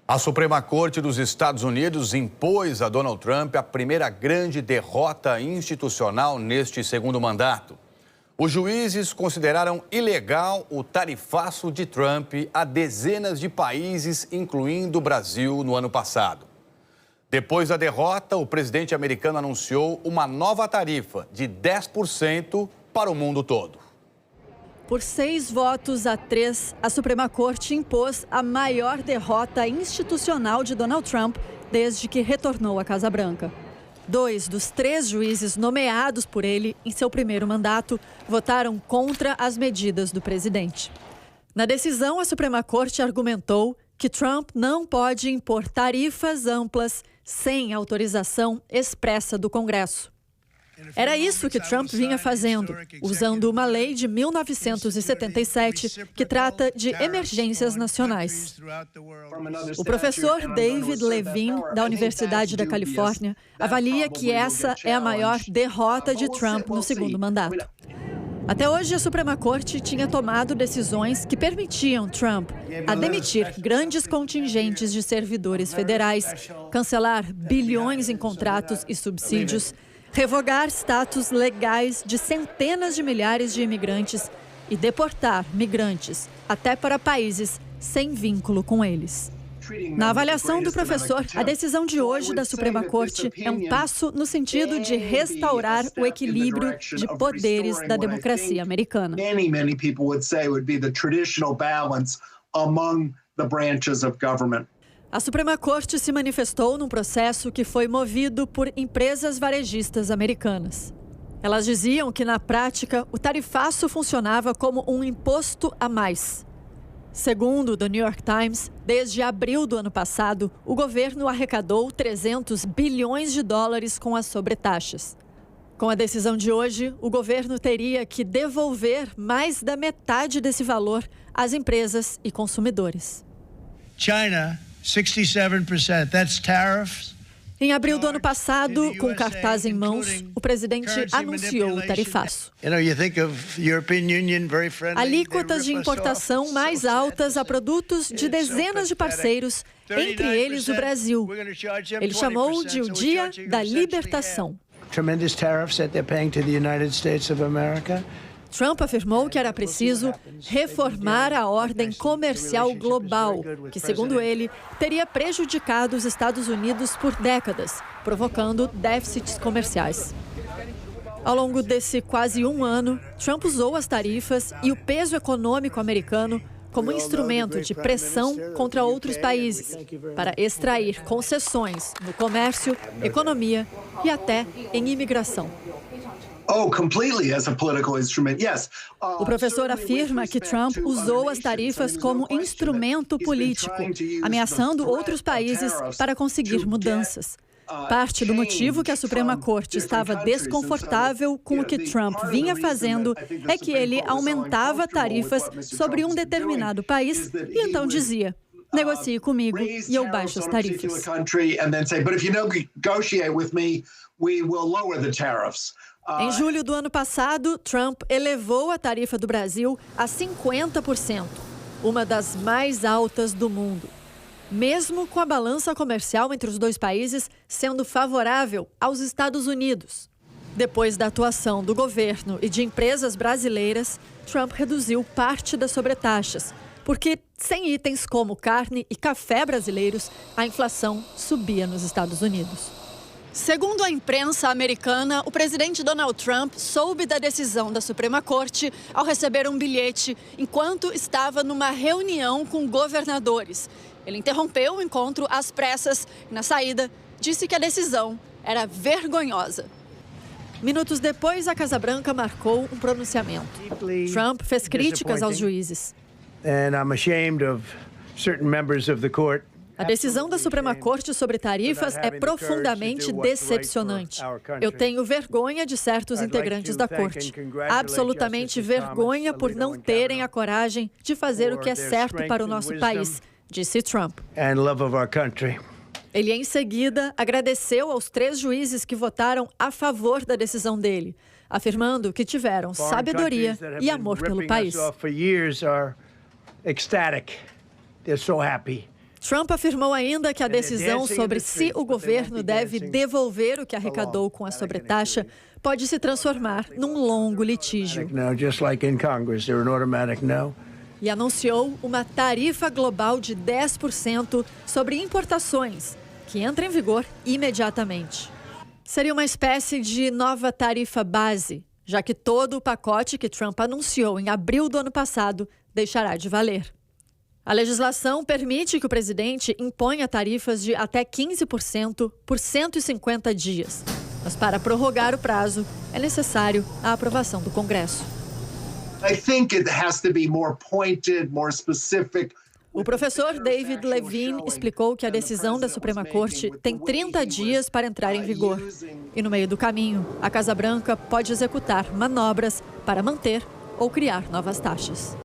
A Suprema Corte dos Estados Unidos impôs a Donald Trump a primeira grande derrota institucional neste segundo mandato. Os juízes consideraram ilegal o tarifaço de Trump a dezenas de países, incluindo o Brasil, no ano passado. Depois da derrota, o presidente americano anunciou uma nova tarifa de 10% para o mundo todo. Por 6 votos a 3, a Suprema Corte impôs a maior derrota institucional de Donald Trump desde que retornou à Casa Branca. 2 dos 3 juízes nomeados por ele em seu primeiro mandato votaram contra as medidas do presidente. Na decisão, a Suprema Corte argumentou que Trump não pode impor tarifas amplas sem autorização expressa do Congresso. Era isso que Trump vinha fazendo, usando uma lei de 1977 que trata de emergências nacionais. O professor David Levine, da Universidade da Califórnia, avalia que essa é a maior derrota de Trump no segundo mandato. Até hoje, a Suprema Corte tinha tomado decisões que permitiam Trump a demitir grandes contingentes de servidores federais, cancelar bilhões em contratos e subsídios, revogar status legais de centenas de milhares de imigrantes e deportar migrantes até para países sem vínculo com eles. Na avaliação do professor, a decisão de hoje da Suprema Corte é um passo no sentido de restaurar o equilíbrio de poderes da democracia americana. A Suprema Corte se manifestou num processo que foi movido por empresas varejistas americanas. Elas diziam que, na prática, o tarifaço funcionava como um imposto a mais. Segundo o The New York Times, desde abril do ano passado, o governo arrecadou 300 bilhões de dólares com as sobretaxas. Com a decisão de hoje, o governo teria que devolver mais da metade desse valor às empresas e consumidores. China, 67%, that's tariffs. Em abril do ano passado, com cartaz em mãos, o presidente anunciou o tarifaço. Alíquotas de importação mais altas a produtos de dezenas de parceiros, entre eles o Brasil. Ele chamou de o Dia da Libertação. Trump afirmou que era preciso reformar a ordem comercial global, que, segundo ele, teria prejudicado os Estados Unidos por décadas, provocando déficits comerciais. Ao longo desse quase um ano, Trump usou as tarifas e o peso econômico americano como instrumento de pressão contra outros países, para extrair concessões no comércio, economia e até em imigração. O professor afirma que Trump usou as tarifas como instrumento político, ameaçando outros países para conseguir mudanças. Parte do motivo que a Suprema Corte estava desconfortável com o que Trump vinha fazendo é que ele aumentava tarifas sobre um determinado país e então dizia: negocie comigo e eu baixo as tarifas. Em julho do ano passado, Trump elevou a tarifa do Brasil a 50%, uma das mais altas do mundo. Mesmo com a balança comercial entre os dois países sendo favorável aos Estados Unidos. Depois da atuação do governo e de empresas brasileiras, Trump reduziu parte das sobretaxas, porque sem itens como carne e café brasileiros, a inflação subia nos Estados Unidos. Segundo a imprensa americana, o presidente Donald Trump soube da decisão da Suprema Corte ao receber um bilhete enquanto estava numa reunião com governadores. Ele interrompeu o encontro às pressas e, na saída, disse que a decisão era vergonhosa. Minutos depois, a Casa Branca marcou um pronunciamento. Trump fez críticas aos juízes. A decisão da Suprema Corte sobre tarifas é profundamente decepcionante. Eu tenho vergonha de certos integrantes da Corte. Absolutamente vergonha por não terem a coragem de fazer o que é certo para o nosso país, disse Trump. Ele, em seguida, agradeceu aos 3 juízes que votaram a favor da decisão dele, afirmando que tiveram sabedoria e amor pelo país. Trump afirmou ainda que a decisão sobre se o governo deve devolver o que arrecadou com a sobretaxa pode se transformar num longo litígio. E anunciou uma tarifa global de 10% sobre importações, que entra em vigor imediatamente. Seria uma espécie de nova tarifa base, já que todo o pacote que Trump anunciou em abril do ano passado deixará de valer. A legislação permite que o presidente imponha tarifas de até 15% por 150 dias. Mas para prorrogar o prazo, é necessário a aprovação do Congresso. O professor David Levine explicou que a decisão da Suprema Corte tem 30 dias para entrar em vigor. E no meio do caminho, a Casa Branca pode executar manobras para manter ou criar novas taxas.